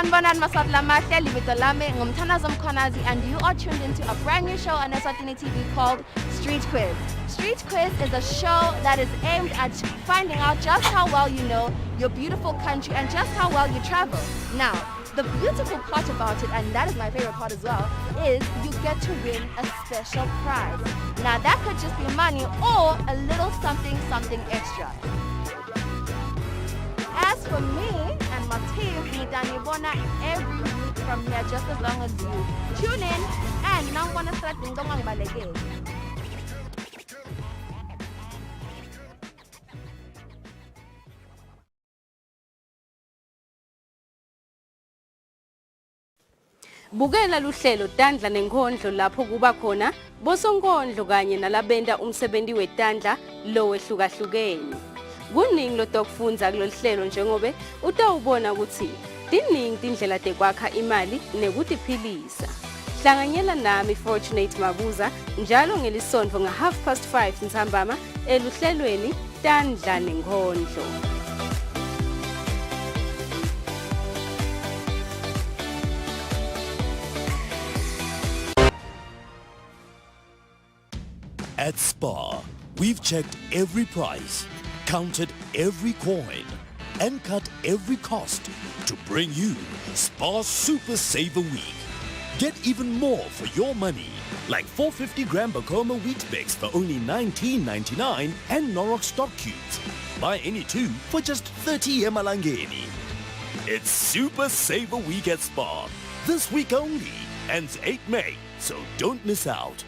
Sanbonan Masatla Mahle, Libito Lame, Ngumtanazam Konazi, and you are tuned into a brand new show on Eswatini TV called Street Quiz. Street Quiz is a show that is aimed at finding out just how well you know your beautiful country and just how well you travel. Now, the beautiful part about it, and that is my favorite part as well, is you get to win a special prize. Now, that could just be money or a little something extra. As for me and my team, Nidanibona every week from here just as long as you tune in and now gonna start Dingdong Balege. Bukela luhlelo Tandla nenkondlo lapho kuba khona bosonkondlo kanye nalabenda umsebenzi wetandla lo wehlukahlukene. Kuningi lotokufundza kulolu hlelo njengobe utawubona ukuthi diningi tindlela tekwakha imali nekutiphilisa. Hlanganyela nami Fortunate Mabuza njalo ngelisonto nga5:30 ntambama eluhlelweni Tandla nenkondlo. At Spar, we've checked every price, counted every coin, and cut every cost to bring you Spar Super Saver Week. Get even more for your money, like 450 gram Bacoma wheat mix for only $19.99 and Norok stock cubes. Buy any two for just 30 emalangeni. It's Super Saver Week at Spar. This week only, ends 8 May, so don't miss out.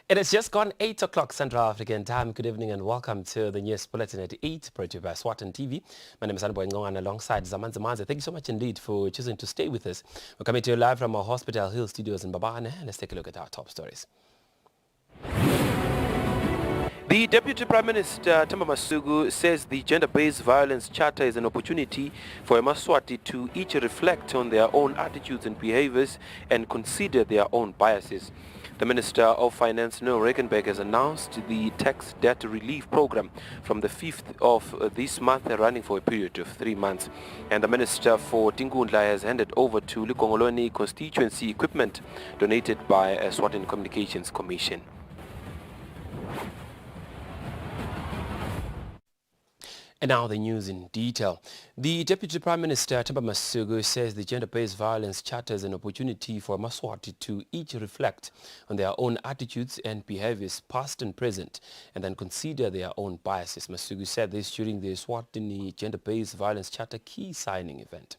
It has just gone 8 o'clock Central African time. Good evening and welcome to the news bulletin at 8, brought to you by Eswatini TV. My name is Anboy Ngongan alongside Zaman Zamaze. Thank you so much indeed for choosing to stay with us. We're coming to you live from our Hospital Hill studios in Babane. Let's take a look at our top stories. The Deputy Prime Minister, Themba Masuku, says the Gender-Based Violence Charter is an opportunity for Emaswati to each reflect on their own attitudes and behaviors and consider their own biases. The Minister of Finance, Noel Rekenberg, has announced the tax debt relief program from the 5th of this month, running for a period of 3 months. And the Minister for Tingundla has handed over to Likongolweni constituency equipment donated by Eswatini Communications Commission. And now the news in detail. The Deputy Prime Minister, Themba Masuku, says the Gender-Based Violence Charter is an opportunity for Maswati to each reflect on their own attitudes and behaviors, past and present, and then consider their own biases. Masuku said this during the Eswatini Gender-Based Violence Charter key signing event.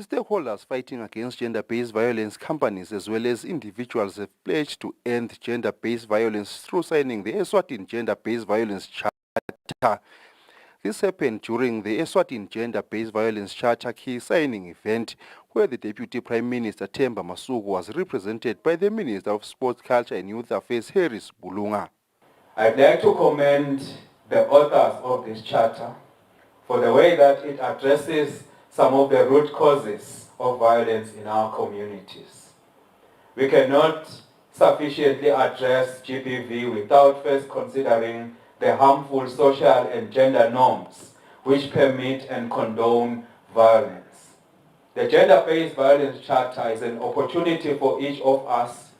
Stakeholders fighting against gender-based violence, companies as well as individuals have pledged to end gender-based violence through signing the Eswatini Gender-Based Violence Charter. This happened during the Eswatini Gender-Based Violence Charter key signing event, where the Deputy Prime Minister Themba Masuku was represented by the Minister of Sports, Culture and Youth Affairs, Harris Bulunga. I'd like to commend the authors of this charter for the way that it addresses some of the root causes of violence in our communities. We cannot sufficiently address GBV without first considering the harmful social and gender norms which permit and condone violence. The Gender-Based Violence Charter is an opportunity for each of us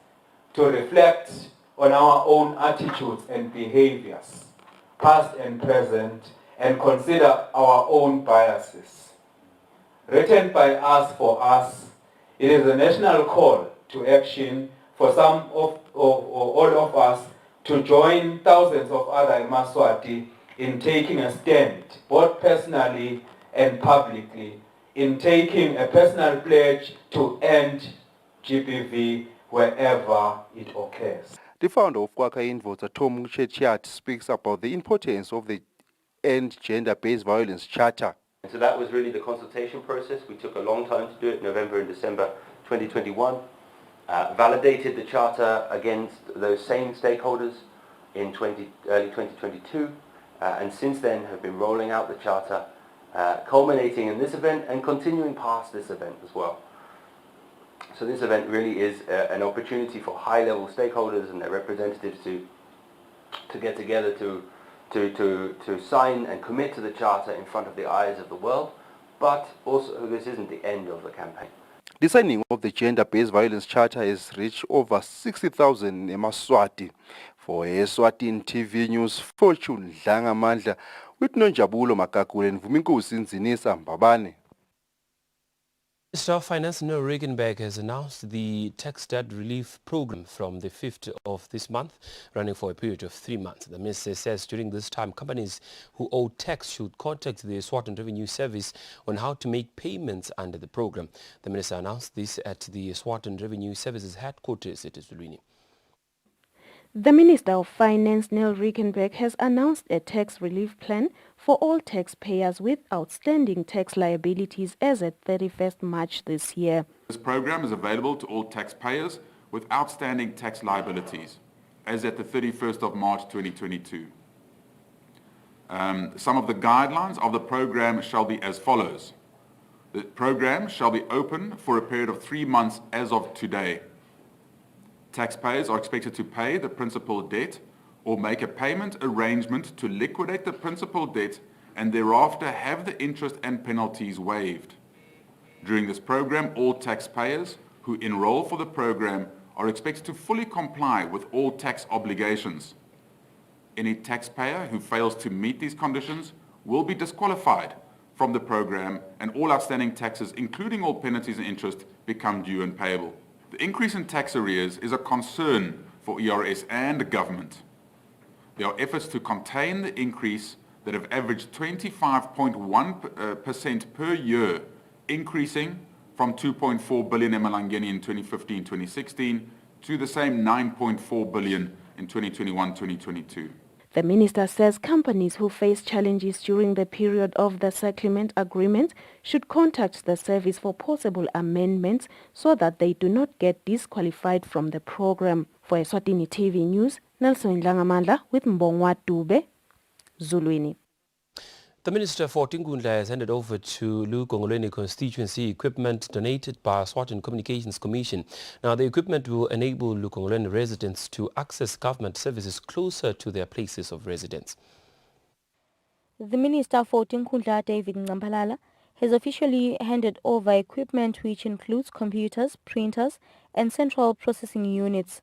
to reflect on our own attitudes and behaviors, past and present, and consider our own biases. Written by us for us, it is a national call to action for some or all of us to join thousands of other Maswati in taking a stand, both personally and publicly, in taking a personal pledge to end GBV wherever it occurs. The founder of Kwaka Indvodza, Tom Chechiat, speaks about the importance of the End Gender-Based Violence Charter. And so that was really the consultation process. We took a long time to do it, November and December 2021. Validated the charter against those same stakeholders in early 2022, and since then have been rolling out the charter, culminating in this event and continuing past this event as well. So this event really is an opportunity for high-level stakeholders and their representatives to get together to sign and commit to the charter in front of the eyes of the world, but also this isn't the end of the campaign. The signing of the Gender-Based Violence Charter has reached over 60,000 eMaswati. For Eswatini TV News, Fortune Dlangamandla, with Nonjabulo Makakule and Vuminkosi Nzinisa Mbabane. Minister of Finance Neil Regenberg has announced the tax debt relief program from the 5th of this month, running for a period of 3 months. The minister says during this time, companies who owe tax should contact the Eswatini Revenue Service on how to make payments under the program. The minister announced this at the Eswatini Revenue Service's headquarters at Eswatini. The Minister of Finance, Neil Regenberg, has announced a tax relief plan for all taxpayers with outstanding tax liabilities as at 31st March this year. This program is available to all taxpayers with outstanding tax liabilities as at the 31st of March 2022. Some of the guidelines of the program shall be as follows. The program shall be open for a period of 3 months as of today. Taxpayers are expected to pay the principal debt or make a payment arrangement to liquidate the principal debt and thereafter have the interest and penalties waived. During this program, all taxpayers who enroll for the program are expected to fully comply with all tax obligations. Any taxpayer who fails to meet these conditions will be disqualified from the program and all outstanding taxes, including all penalties and interest, become due and payable. The increase in tax arrears is a concern for ERS and the government. There are efforts to contain the increase that have averaged 25.1% per year, increasing from 2.4 billion emalangeni in 2015-2016 to the same 9.4 billion in 2021-2022. The minister says companies who face challenges during the period of the settlement agreement should contact the service for possible amendments so that they do not get disqualified from the program. For Eswatini TV News, Nelson Langamandla with Mbongwa Dube, Zulwini. The Minister for Tingundla has handed over to Lukongolweni constituency equipment donated by Eswatini Communications Commission. Now, the equipment will enable Lukongolweni residents to access government services closer to their places of residence. The Minister for Tingundla, David Ngambalala, has officially handed over equipment which includes computers, printers, and central processing units,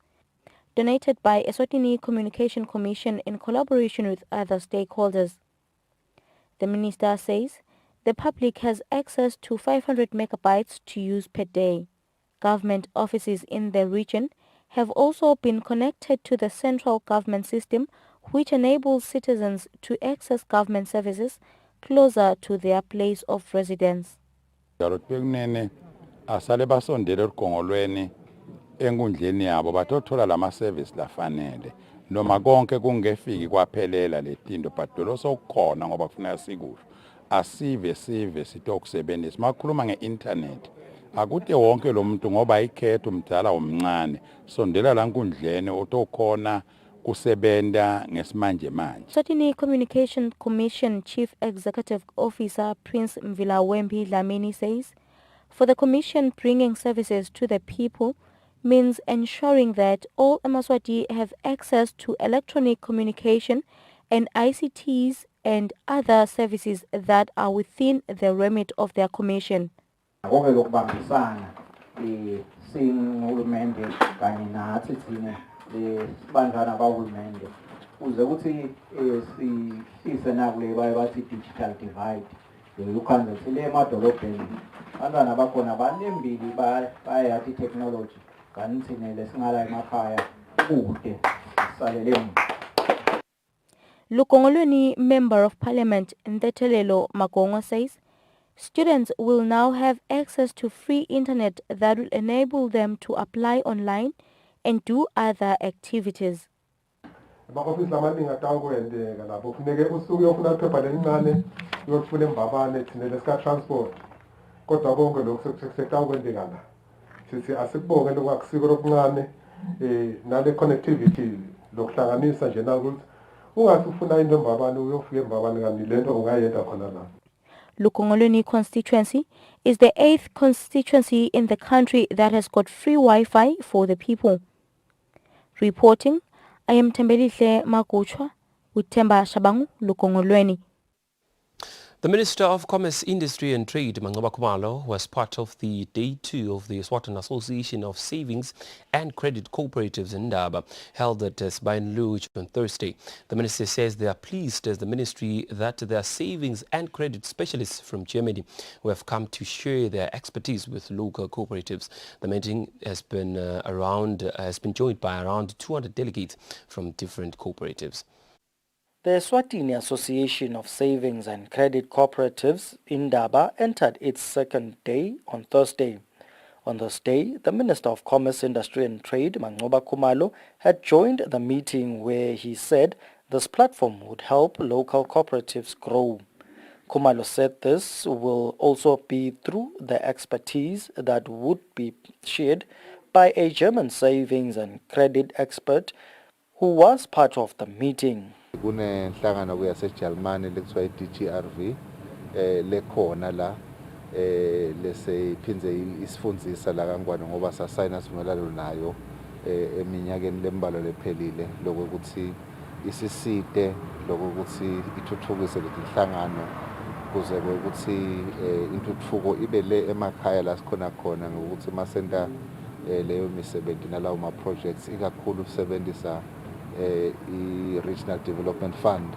donated by Eswatini Communication Commission in collaboration with other stakeholders. The minister says the public has access to 500 megabytes to use per day. Government offices in the region have also been connected to the central government system, which enables citizens to access government services closer to their place of residence. Enkundleni yabo batothola lama service lafanele noma konke kungefiki kwaphelela letinto but losokhona ngoba kufuneka sikusho asive sitokusebenzisa makhuluma ngeinternet akude wonke lo muntu ngoba ayikhetha umdala omncane sondela la nkundleni otokhona kusebenta ngesimanje manje. Eswatini Communication Commission Chief Executive Officer Prince Mvilawembi Dlamini says for the commission, bringing services to the people means ensuring that all eMaswati have access to electronic communication and ICTs and other services that are within the remit of their commission. lebandlana bahulumende uze ukuthi sihlise nakule baye bathi digital divide ukhanze ukuthi le emadolobheni abantwana bakhona banembili bayayathi technology kanti thina lesingala emakhaya kude sisalele emuva. Lukongolweni Member of Parliament Ntethelelo Magongo says students will now have access to free internet that will enable them to apply online and do other activities. Ama-office lamaningi atawukwendeka lapho kufuneke usuke uyofuna iphepha lelincane uyofuna embabane thina lesika-transport kodwa konke lokhu sekutawukwendeka la sithi asikubonge lokhu akusiko lokuncane nale connectivity lokuhlanganisa nje nakuthi ungathi ufuna into embabane uyofika embabane kanti lento ungayenza khona la. Lukongolweni constituency is the 8th constituency in the country that has got free Wi-Fi for the people. Reporting, I am Tembelihle Maguchwa with Temba Shabangu, Lukongolweni. The Minister of Commerce, Industry and Trade, Mangoba Khumalo, was part of the Day 2 of the Eswatini Association of Savings and Credit Cooperatives in Ndaba, held at Sbain Luge on Thursday. The minister says they are pleased as the ministry that there are savings and credit specialists from Germany who have come to share their expertise with local cooperatives. The meeting has been joined by around 200 delegates from different cooperatives. The Eswatini Association of Savings and Credit Cooperatives in Ndaba entered its second day on Thursday. On this day, the Minister of Commerce, Industry and Trade, Mangoba Khumalo, had joined the meeting where he said this platform would help local cooperatives grow. Khumalo said this will also be through the expertise that would be shared by a German savings and credit expert who was part of the meeting. Kunenhlangano kuyaseJalimani lekuthiwa i-DGRV lekhona la lese iphindze isifundisa la kangwane ngoba sasayina sivumelano nayo eminyakeni lembalwa lephelile lokuthi isisite lokuthi ithuthukise lezinhlangano kuze ukuthi intuthuko ibe le emakhaya la sikhona khona ngokuthi masenta leyo misebenzi nalawo ma projects ikakhulu usebenzisa i-Regional Development Fund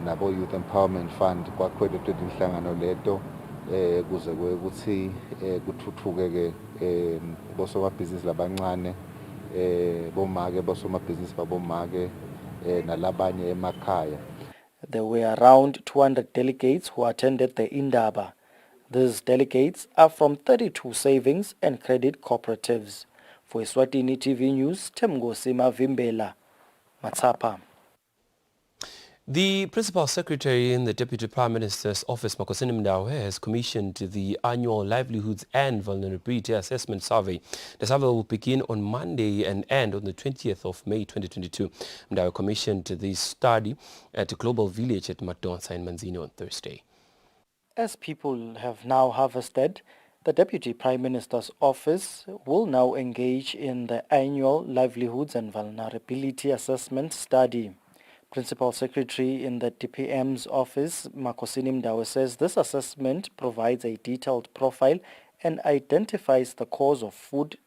nabo Youth Empowerment Fund kwakhwelethwe inhlangano leto kuze ukuthi kuthuthuke ke bosomabhizinisi labancane bomake bosomabhizinisi babomake nalabanye emakhaya. There were around 200 delegates who attended the Indaba. These delegates are from 32 savings and credit cooperatives. For Eswatini TV News, Temgosi Mavimbela, Matsapa. The Principal Secretary in the Deputy Prime Minister's Office, Makosini Mdawe, has commissioned the annual Livelihoods and Vulnerability Assessment Survey. The survey will begin on Monday and end on the 20th of May 2022. Mdawe commissioned this study at Global Village at Madonsa in Manzini on Thursday. As people have now harvested, the Deputy Prime Minister's Office will now engage in the annual Livelihoods and Vulnerability Assessment Study. Principal Secretary in the DPM's office, Makosini Mdawe, says this assessment provides a detailed profile and identifies the cause of food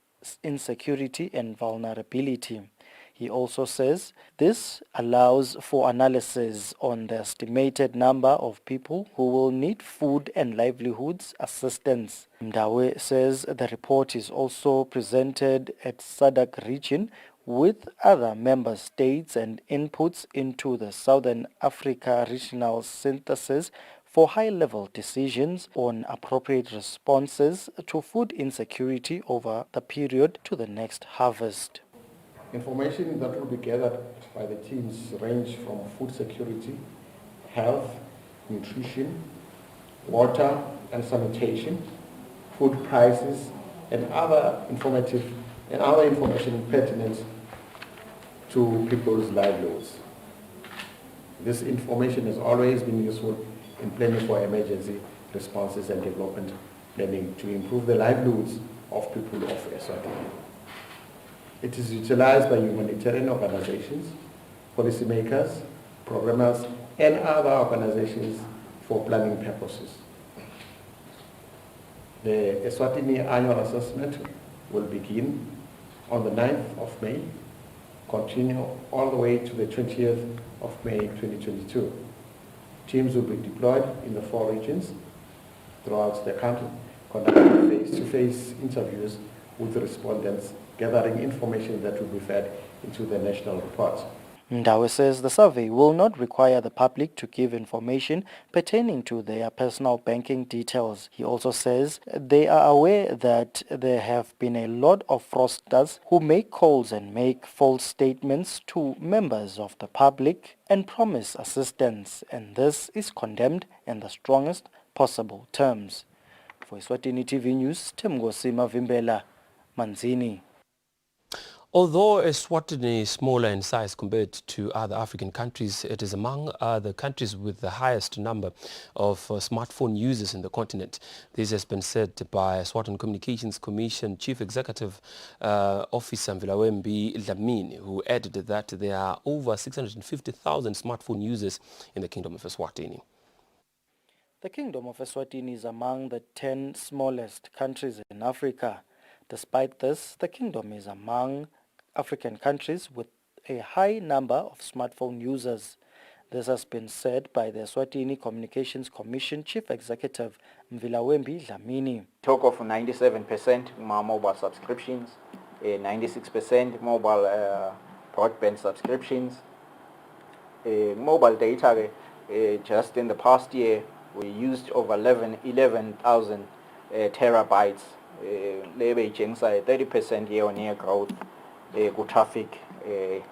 insecurity and vulnerability. He also says this allows for analysis on the estimated number of people who will need food and livelihoods assistance. Mdawe says the report is also presented at SADC region with other member states and inputs into the Southern Africa regional synthesis for high-level decisions on appropriate responses to food insecurity over the period to the next harvest. Information that will be gathered by the teams range from food security, health, nutrition, water and sanitation, food prices, and other information pertinent to people's livelihoods. This information has always been useful in planning for emergency responses and development planning to improve the livelihoods of people of Eswatini. It is utilized by humanitarian organizations, policymakers, programmers, and other organizations for planning purposes. The Eswatini annual assessment will begin on the 9th of May continue all the way to the 20th of May 2022. Teams will be deployed in the 4 regions throughout the country, conducting face-to-face interviews with the respondents, gathering information that will be fed into the national report. Ndawe says the survey will not require the public to give information pertaining to their personal banking details. He also says they are aware that there have been a lot of fraudsters who make calls and make false statements to members of the public and promise assistance, and this is condemned in the strongest possible terms. For Eswatini TV News, Temgosi Mavimbela, Manzini. Although Eswatini is smaller in size compared to other African countries, it is among the countries with the highest number of smartphone users in the continent. This has been said by Eswatini Communications Commission Chief Executive Officer Mvilawembi Dlamini, who added that there are over 650,000 smartphone users in the Kingdom of Eswatini. The Kingdom of Eswatini is among the 10 smallest countries in Africa. Despite this, the kingdom is among African countries with a high number of smartphone users. This has been said by the Eswatini Communications Commission Chief Executive Mvilawembi Dlamini. Talk of 97% mobile subscriptions, 96% mobile broadband subscriptions. Mobile data, just in the past year, we used over 11,000 terabytes. Lebe itshengisa 30% year-on-year growth ku-traffic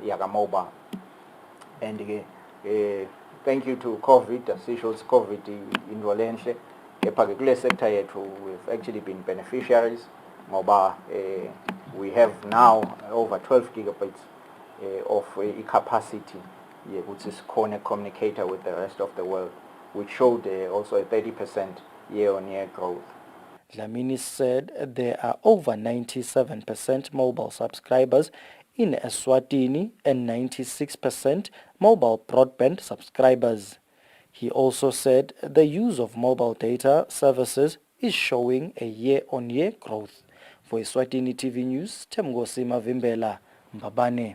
yaka-mobile. And thank you to COVID, sisho COVID into lenhle. Kepha kule sector yethu we've actually been beneficiaries ngoba we have now over 12 gigabytes of capacity ukuthi sikhone communicator with the rest of the world, which showed also a 30% year-on-year growth. Dlamini said there are over 97% mobile subscribers in Eswatini and 96% mobile broadband subscribers. He also said the use of mobile data services is showing a year-on-year growth. For Eswatini TV News, Temgosi Mavimbela, Mbabane.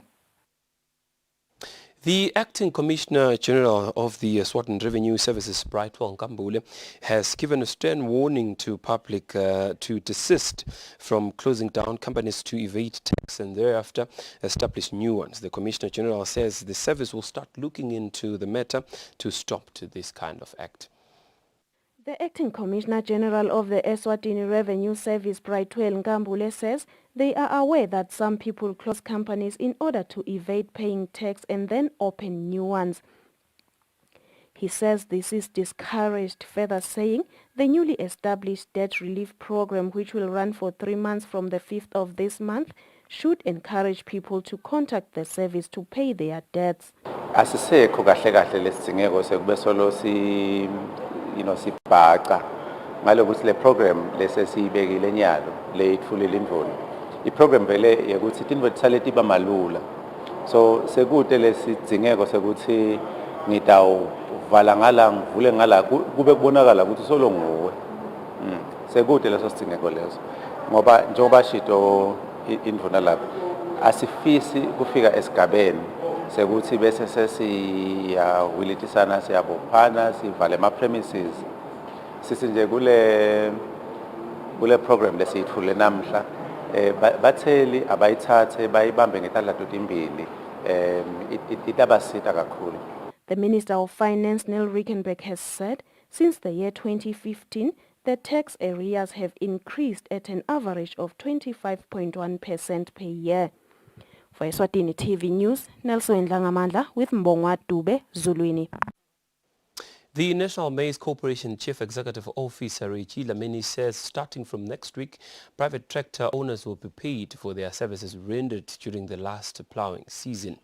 The Acting Commissioner General of the Eswatini Revenue Services, Brightwell Nkambule, has given a stern warning to public to desist from closing down companies to evade tax and thereafter establish new ones. The Commissioner General says the service will start looking into the matter to stop to this kind of act. The Acting Commissioner General of the Eswatini Revenue Service, Brightwell Nkambule, says they are aware that some people close companies in order to evade paying tax and then open new ones. He says this is discouraged, further saying the newly established debt relief program, which will run for 3 months from the 5th of this month, should encourage people to contact the service to pay their debts. Asisekho kahle kahle lesidingeko sekube solo sibhaca ngalokuthi le program lesesiyibekile nyalo le itfulile indvuna. I-program vele yekuthi tintfo titsale tiba malula. So sekude lesidingeko sekuthi ngitawuvala ngala ngivule ngala kube kubonakala ukuthi solo nguwe. Sekude leso sidingeko leso. Ngoba njengoba shito indvuna lapho asifisi kufika esigabeni sekuthi bese sesiyawilitisana siyabophana sivale ama-premises. Sisi nje kule program lesiyithule namhla batheli abayithathe bayibambe ngetandla totimbili itabasita kakhulu. The Minister of Finance, Neil Rickenback, has said since the year 2015, the tax arrears have increased at an average of 25.1% per year. For Eswatini TV News, Nelson Ndlangamandla with Mbongwa Dube, Zuluini. The National Maize Corporation Chief Executive Officer Richi Lamini says starting from next week, private tractor owners will be paid for their services rendered during the last ploughing season.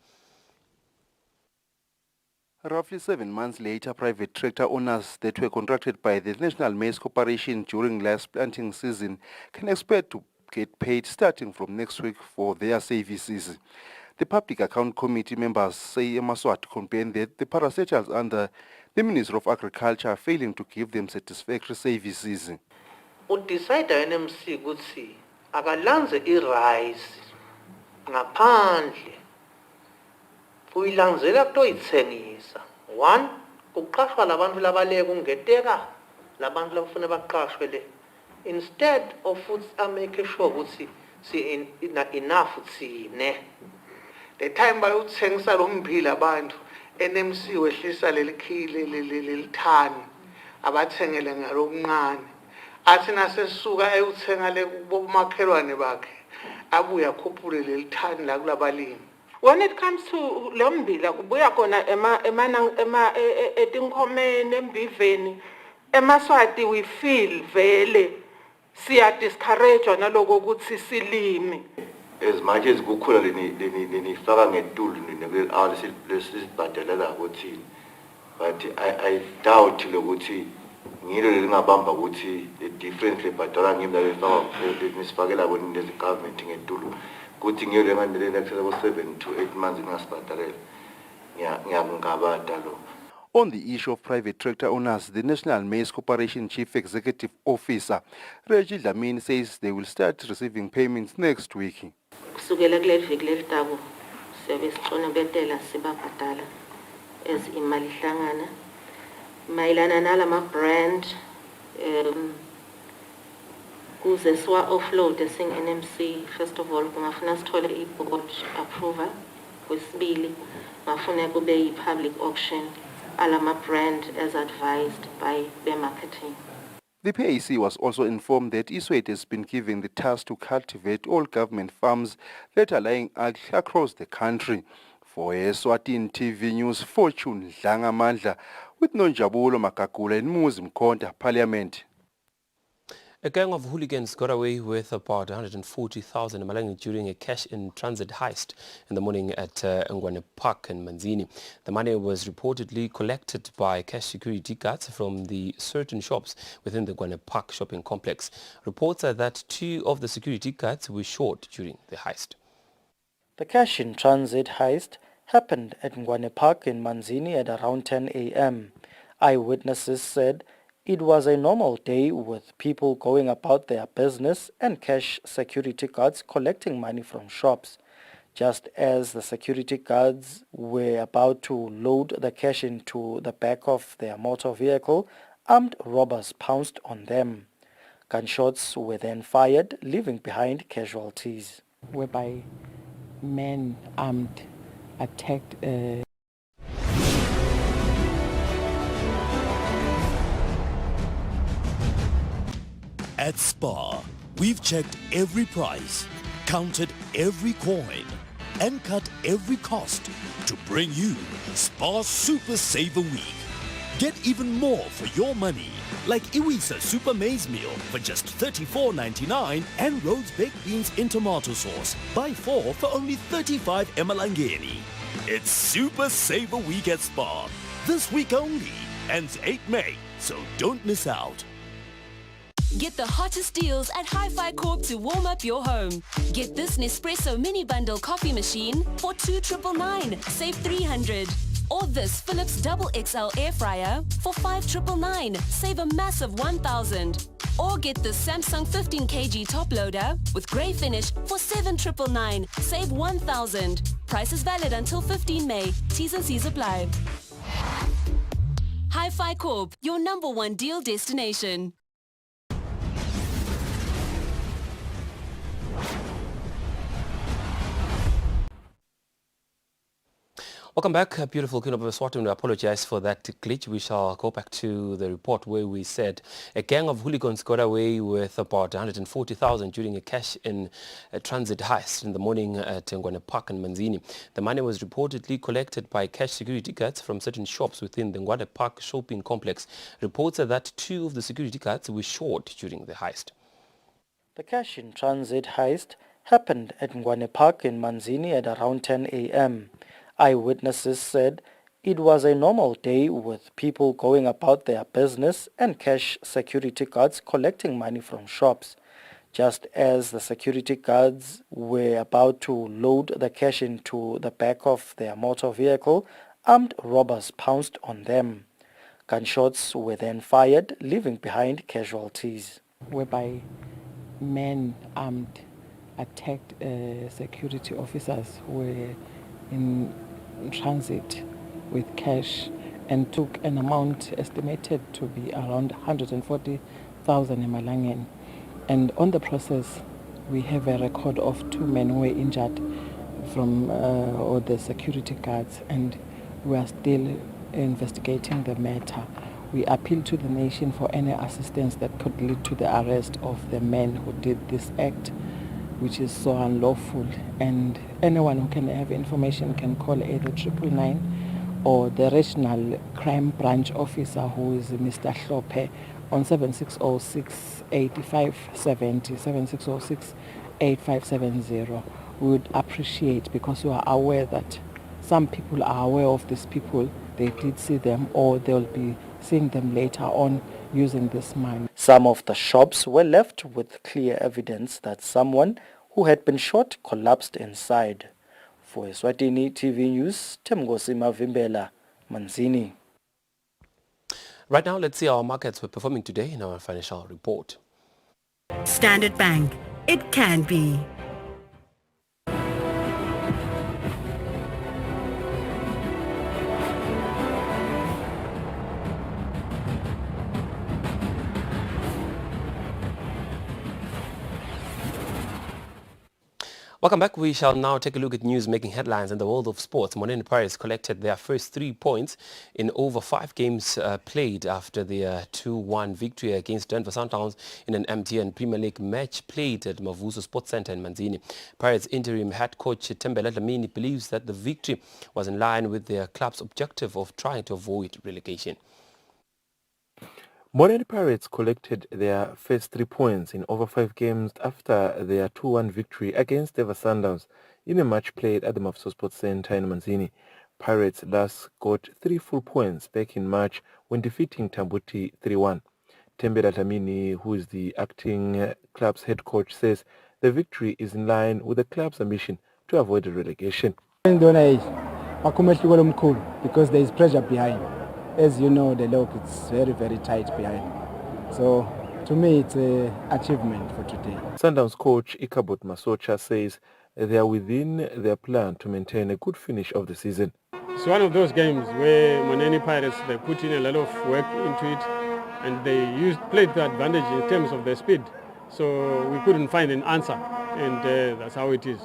Roughly 7 months later, private tractor owners that were contracted by the National Maize Corporation during last planting season can expect to get paid starting from next week for their services. The Public Account Committee members say Emaswat complained that the parastatals under the Ministry of Agriculture are failing to give them satisfactory services. Udecide NMC ukuthi akalanze irice ngaphandle uyilandzela kutoyitsengisa. One, kuqashwa labantu labaleka ungeteka labantu labafuna baqashwe le. Instead of make sure ukuthi enough tsine. The time bayokuthengisa lo mmbila abantu NMC wehlisa lelithani abathengele ngalokuncane. Athi nasesuka eyothenga le kubomakhelwane bakhe abuya akhuphule lelithani la kulabalimi. When it comes to lombila kubuya kona etinkhomeni embiveni emaswati we feel vele siya discourage naloko ukuthi silimi. As much as kukhona lenifaka ngetulu lesibhadalela ukuthi but I doubt lokuthi ngilo lelingabamba ukuthi the difference lebhadala ngimi nisifakela bona lezi government ngetulu ukuthi ngilo lenganele access 7 to 8 months ngasibhadalela ngiyabungabada lo. On the issue of private tractor owners, the National Maize Corporation Chief Executive Officer, Reggie Dlamini, says they will start receiving payments next week. Kusukela kuleli viki lelitabo siyabe sicona betela sibabhadala as imali hlangana mayelana nalama brand kuze siwa offload sing NMC. First of all kungafuna sithole i-board approval, kwesibili ngafuna kube yi-public auction alama brand as advised by the marketing. The PAC was also informed that Eswatini has been given the task to cultivate all government farms that are lying across the country. For Eswatini TV News, Fortune Dlangamandla with Nonjabulo Makakula in Muzi Mkhonta, Parliament. A gang of hooligans got away with about 140,000 Malangi during a cash-in-transit heist in the morning at Ngwane Park in Manzini. The money was reportedly collected by cash security guards from the certain shops within the Ngwane Park shopping complex. Reports are that 2 of the security guards were shot during the heist. The cash-in-transit heist happened at Ngwane Park in Manzini at around 10 a.m. Eyewitnesses said it was a normal day with people going about their business and cash security guards collecting money from shops. Just as the security guards were about to load the cash into the back of their motor vehicle, armed robbers pounced on them. Gunshots were then fired, leaving behind casualties. Whereby men armed attacked At Spar, we've checked every price, counted every coin, and cut every cost to bring you Spar Super Saver Week. Get even more for your money, like Iwisa Super Maize Meal for just $34.99 and Rhodes Baked Beans in tomato sauce. Buy 4 for only 35 emalangeni. It's Super Saver Week at Spar. This week only, ends 8 May, so don't miss out. Get the hottest deals at Hi-Fi Corp to warm up your home. Get this Nespresso Mini Bundle coffee machine for $2,999, save $300. Or this Philips Double XL Air Fryer for $5,999, save a massive $1,000. Or get the Samsung 15 kg top loader with grey finish for $7,999, save $1,000. Price is valid until 15 May. T's and C's apply. Hi-Fi Corp, your #1 deal destination. Welcome back, beautiful Queen of Eswatini. We apologize for that glitch. We shall go back to the report where we said a gang of hooligans got away with about 140,000 during a cash-in-transit heist in the morning at Ngwane Park in Manzini. The money was reportedly collected by cash security guards from certain shops within the Ngwane Park shopping complex. Reports are that 2 of the security guards were shot during the heist. The cash-in-transit heist happened at Ngwane Park in Manzini at around 10 a.m. Eyewitnesses said it was a normal day with people going about their business and cash security guards collecting money from shops. Just as the security guards were about to load the cash into the back of their motor vehicle, armed robbers pounced on them. Gunshots were then fired, leaving behind casualties. Whereby men armed attacked security officers who were in transit with cash and took an amount estimated to be around 140,000 emalangeni. And on the process, we have a record of 2 men who were injured from or the security guards, and we are still investigating the matter. We appeal to the nation for any assistance that could lead to the arrest of the men who did this act, which is so unlawful. And anyone who can have information can call either 999 or the Regional Crime Branch Officer, who is Mr. Hlope, on 7606 8570, 7606 8570. We would appreciate, because you are aware that some people are aware of these people, they did see them, or they'll be seeing them later on using this money. Some of the shops were left with clear evidence that someone who had been shot collapsed inside. For Eswatini TV News, Temgosi Mavimbela, Manzini. Right now, let's see how our markets were performing today in our financial report. Standard Bank. It can be. Welcome back. We shall now take a look at news making headlines in the world of sports. Monene Pirates collected their first 3 points in over 5 games played after their 2-1 victory against Denver Sundowns in an MTN Premier League match played at Mavuso Sports Center in Manzini. Pirates interim head coach Tembela Dlamini believes that the victory was in line with their club's objective of trying to avoid relegation. Monene Pirates collected their first 3 points in over 5 games after their 2-1 victory against Denver Sundowns in a match played at the Mavuso Sports Center in Manzini. Pirates last got 3 full points back in March when defeating Tambuti 3-1. Tembela Dlamini, who is the acting club's head coach, says the victory is in line with the club's ambition to avoid relegation. Because there is pressure behind. As you know, the lock is very, very tight behind. So, to me, it's an achievement for today. Sundowns coach Ikabot Masocha says they are within their plan to maintain a good finish of the season. It's one of those games where Monene Pirates, they put in a lot of work into it, and they played the advantage in terms of their speed. So we couldn't find an answer, and that's how it is.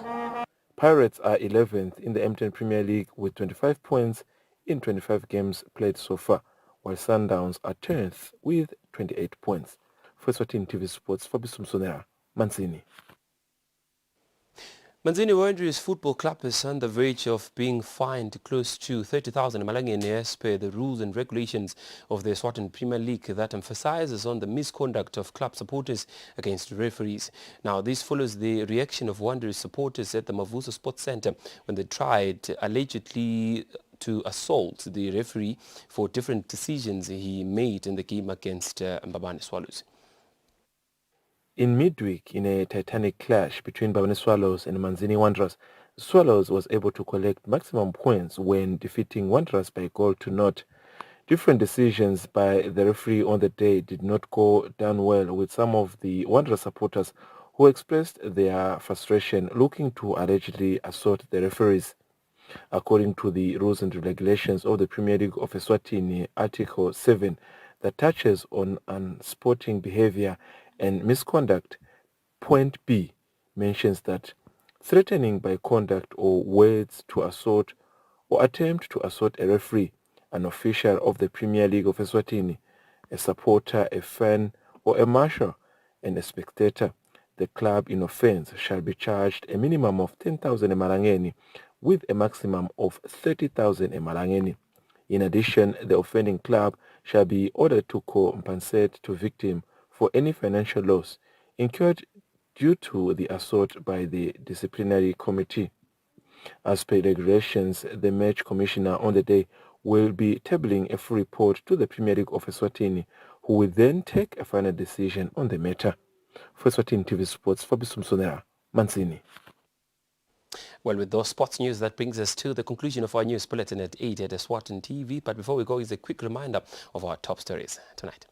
Pirates are 11th in the MTN Premier League with 25 points in 25 games played so far, while Sundowns are 10th with 28 points. For Eswatini TV Sports, Fabiso Msonera, Manzini. Manzini Warriors Football Club is on the verge of being fined close to 30,000 Malangeni as per the rules and regulations of the Eswatini Premier League that emphasizes on the misconduct of club supporters against referees. Now, this follows the reaction of Wanderers supporters at the Mavuso Sports Center when they tried allegedly to assault the referee for different decisions he made in the game against Mbabane Swallows. In midweek, in a titanic clash between Mbabane Swallows and Manzini Wanderers, Swallows was able to collect maximum points when defeating Wanderers by 1-0. Different decisions by the referee on the day did not go down well, with some of the Wanderers supporters who expressed their frustration looking to allegedly assault the referees. According to the rules and regulations of the Premier League of Eswatini, Article 7, that touches on unsporting behavior and misconduct, point B mentions that threatening by conduct or words to assault or attempt to assault a referee, an official of the Premier League of Eswatini, a supporter, a fan, or a marshal, and a spectator, the club in offence shall be charged a minimum of 10,000 emalangeni with a maximum of 30,000 emalangeni. In addition, the offending club shall be ordered to compensate to victim for any financial loss incurred due to the assault by the disciplinary committee. As per regulations, the match commissioner on the day will be tabling a full report to the Premier League of Eswatini, who will then take a final decision on the matter. For Eswatini TV Sports, Fabiso Msonera, Manzini. Well, with those sports news, that brings us to the conclusion of our news bulletin at 8 at Eswatini TV. But before we go, is a quick reminder of our top stories tonight.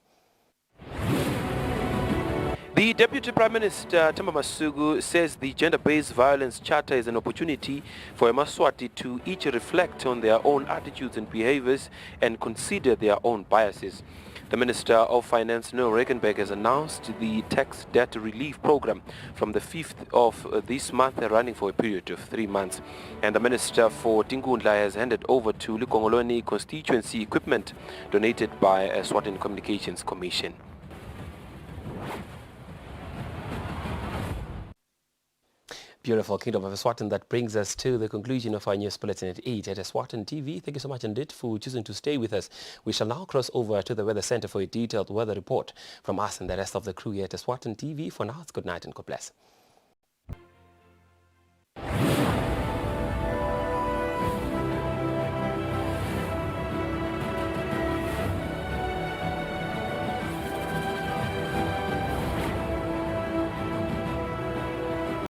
The Deputy Prime Minister, Themba Masuku, says the Gender-Based Violence Charter is an opportunity for Emaswati to each reflect on their own attitudes and behaviors and consider their own biases. The Minister of Finance, Noel Rekenberg, has announced the tax debt relief program from the 5th of this month, running for a period of 3 months. And the Minister for Tingundla has handed over to Likongolweni constituency equipment donated by Eswatini Communications Commission. Beautiful Kingdom of Eswatini. That brings us to the conclusion of our news bulletin at 8 at Eswatini TV. Thank you so much indeed for choosing to stay with us. We shall now cross over to the Weather Center for a detailed weather report from us and the rest of the crew here at Eswatini TV. For now, it's good night and God bless.